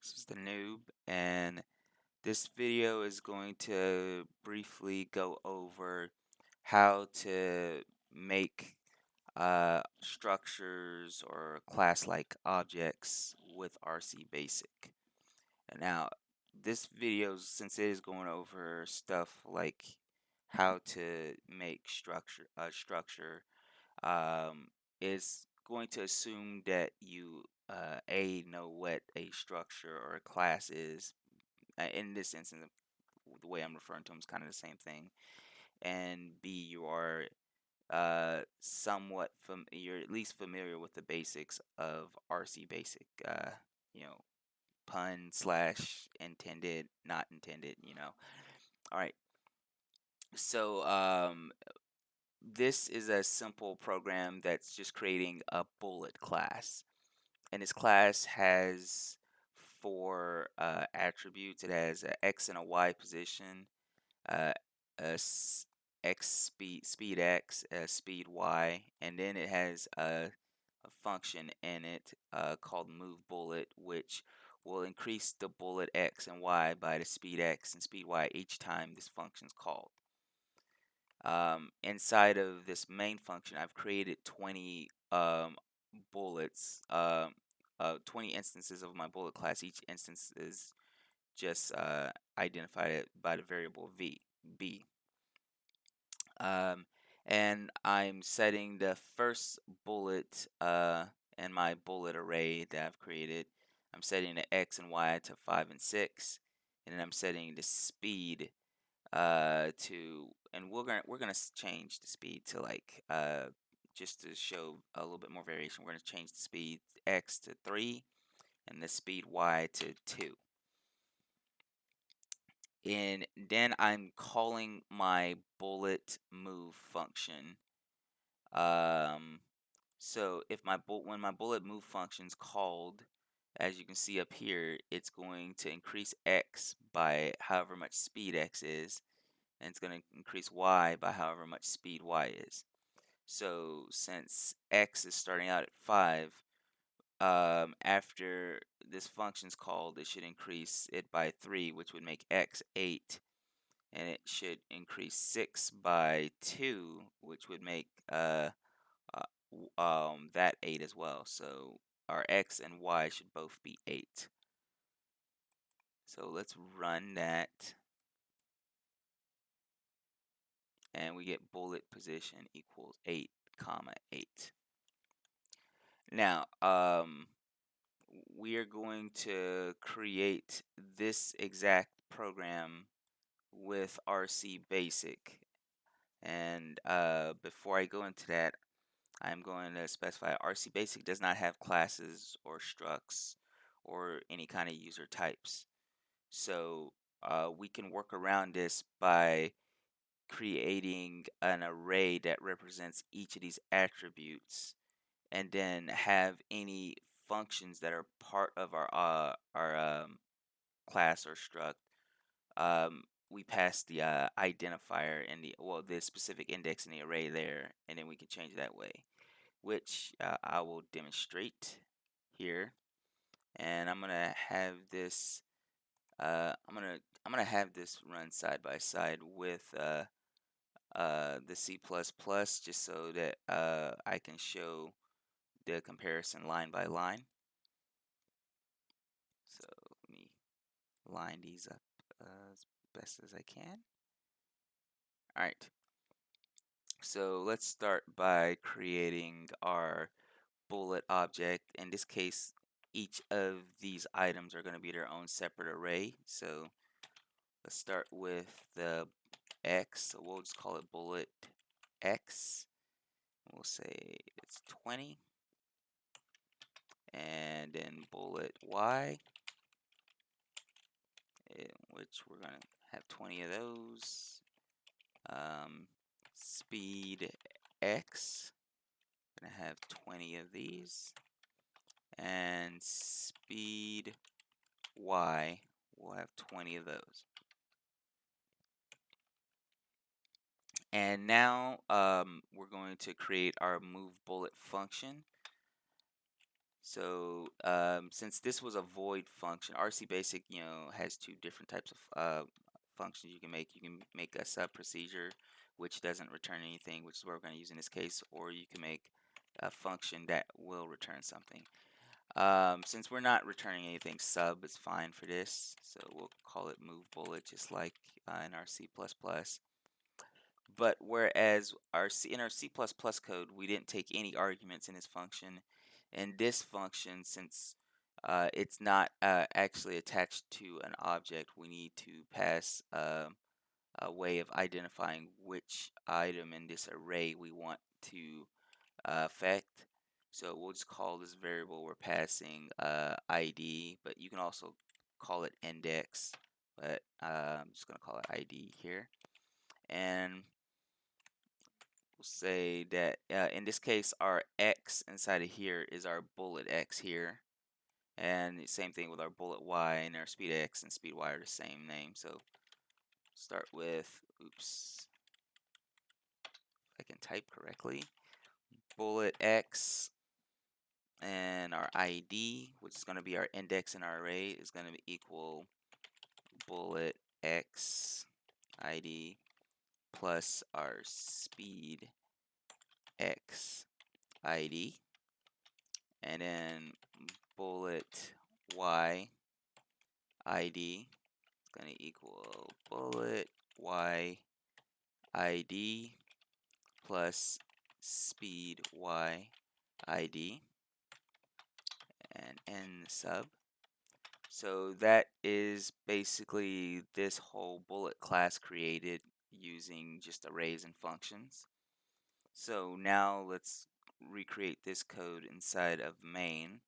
This is the noob, and this video is going to briefly go over how to make structures or class-like objects with RCBasic. And now, this video, since it is going over stuff like how to make structure, um, is going to assume that you know what a structure or a class is. In this instance, the way I'm referring to them is kind of the same thing. And B, you are you're at least familiar with the basics of RCBasic. You know, pun slash intended, not intended. All right. So this is a simple program that's just creating a bullet class. And this class has four attributes. It has a x and a y position, uh, x speed x, speed y, and then it has a function in it called move bullet, which will increase the bullet x and y by the speed x and speed y each time this function is called. Inside of this main function, I've created 20 bullets, 20 instances of my bullet class. Each instance is just identified by the variable b. Um, and I'm setting the first bullet in my bullet array that I've created. I'm setting the x and y to 5 and 6, and then I'm setting the speed and we're gonna change the speed to like just to show a little bit more variation. We're gonna change the speed x to 3 and the speed y to 2. And then I'm calling my bullet move function. So if when my bullet move function's called, as you can see up here, it's going to increase x by however much speed x is, and it's going to increase y by however much speed y is. So since x is starting out at 5, after this function's called, it should increase it by 3, which would make x 8, and it should increase 6 by 2, which would make that 8 as well. So our x and y should both be 8. So let's run that, and we get bullet position equals 8, comma 8. Now, we are going to create this exact program with RCBasic. And before I go into that, I'm going to specify RCBasic does not have classes or structs or any kind of user types. So we can work around this by creating an array that represents each of these attributes, and then have any functions that are part of our class or struct. We pass the identifier and the specific index in the array there, and then we can change that way, which I will demonstrate here. And I'm gonna have this I'm gonna have this run side by side with the C++, just so that I can show the comparison line by line. So let me line these up as best as I can. All right. So let's start by creating our bullet object. In this case, each of these items are going to be their own separate array. So let's start with the X. So we'll just call it bullet X. We'll say it's 20. And then bullet Y, which we're going to have 20 of those. Speed X, we're going to have 20 of these. And speed Y, we'll have 20 of those. And now we're going to create our move bullet function. So since this was a void function, RCBasic, has two different types of functions you can make. You can make a sub procedure, which doesn't return anything, which is what we're going to use in this case, or you can make a function that will return something. Since we're not returning anything, sub is fine for this, so we'll call it move bullet, just like in our C++. But whereas in our C++ code, we didn't take any arguments in this function. In this function, since it's not actually attached to an object, we need to pass a way of identifying which item in this array we want to affect. So we'll just call this variable we're passing ID, but you can also call it index, but I'm just going to call it ID here. And we'll say that in this case, our X inside of here is our bullet X here. And the same thing with our bullet Y, and our speed X and speed Y are the same name. So start with, oops, if I can type correctly, bullet X, and our ID, which is going to be our index in our array, is going to equal bullet X ID plus our speed X ID, and then bullet Y ID is going to equal bullet Y ID plus speed Y ID, and end sub. So that is basically this whole bullet class created using just arrays and functions. So now let's recreate this code inside of main.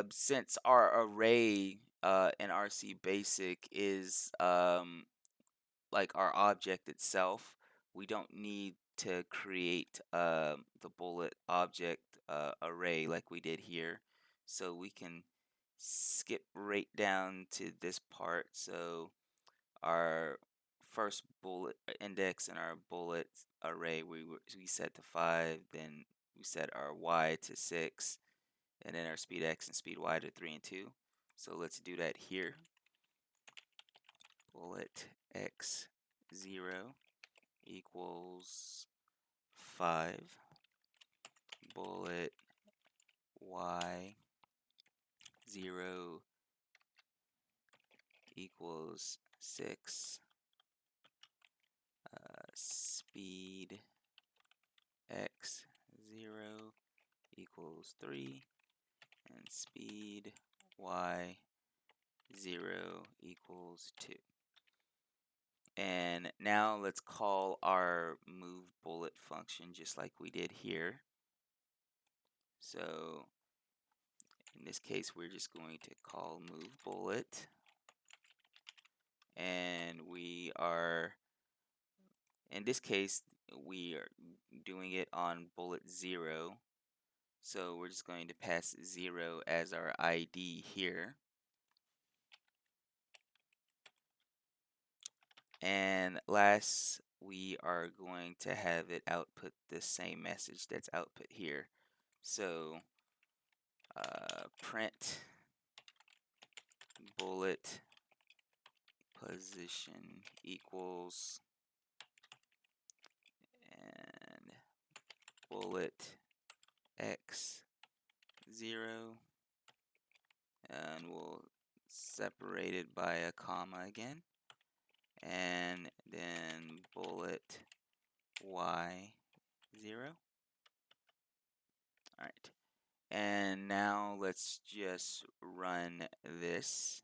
Since our array in RCBasic is like our object itself, we don't need to create the bullet object array like we did here. So we can skip right down to this part. So our first bullet index in our bullet array we set to 5, then we set our Y to 6, and then our speed X and speed Y to 3 and 2. So let's do that here. Bullet X 0 equals 5. Bullet Y 0 equals 6. Speed X 0 equals 3. And speed Y 0 equals 2. And now let's call our move bullet function just like we did here. So in this case, we're just going to call move bullet, and we are, in this case, we are doing it on bullet 0. So we're just going to pass 0 as our ID here. And last, we are going to have it output the same message that's output here. So print bullet position equals, and bullet X 0, and we'll separate it by a comma again, and then bullet Y 0. All right, and now let's just run this,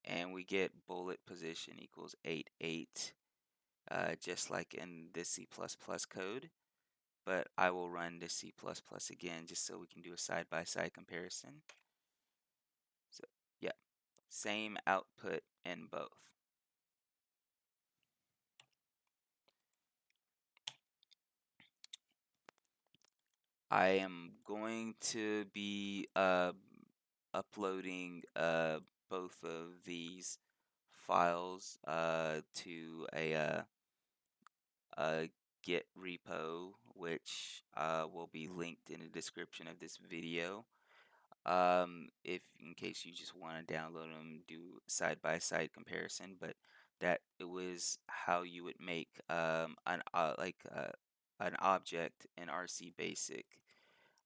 and we get bullet position equals 8 8, just like in the C++ code. But I will run the C++ again just so we can do a side-by-side comparison. So yeah, same output in both. I am going to be uploading both of these files to a Git repo which will be linked in the description of this video. If in case you just want to download them, do side-by-side comparison, but that it was how you would make an object in RC Basic.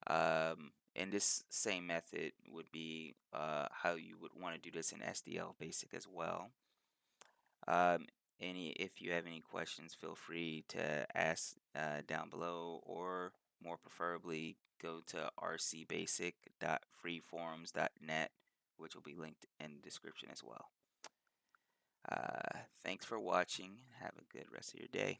And this same method would be how you would want to do this in SDL Basic as well. If you have any questions, feel free to ask down below, or more preferably, go to rcbasic.freeforums.net, which will be linked in the description as well. Thanks for watching. Have a good rest of your day.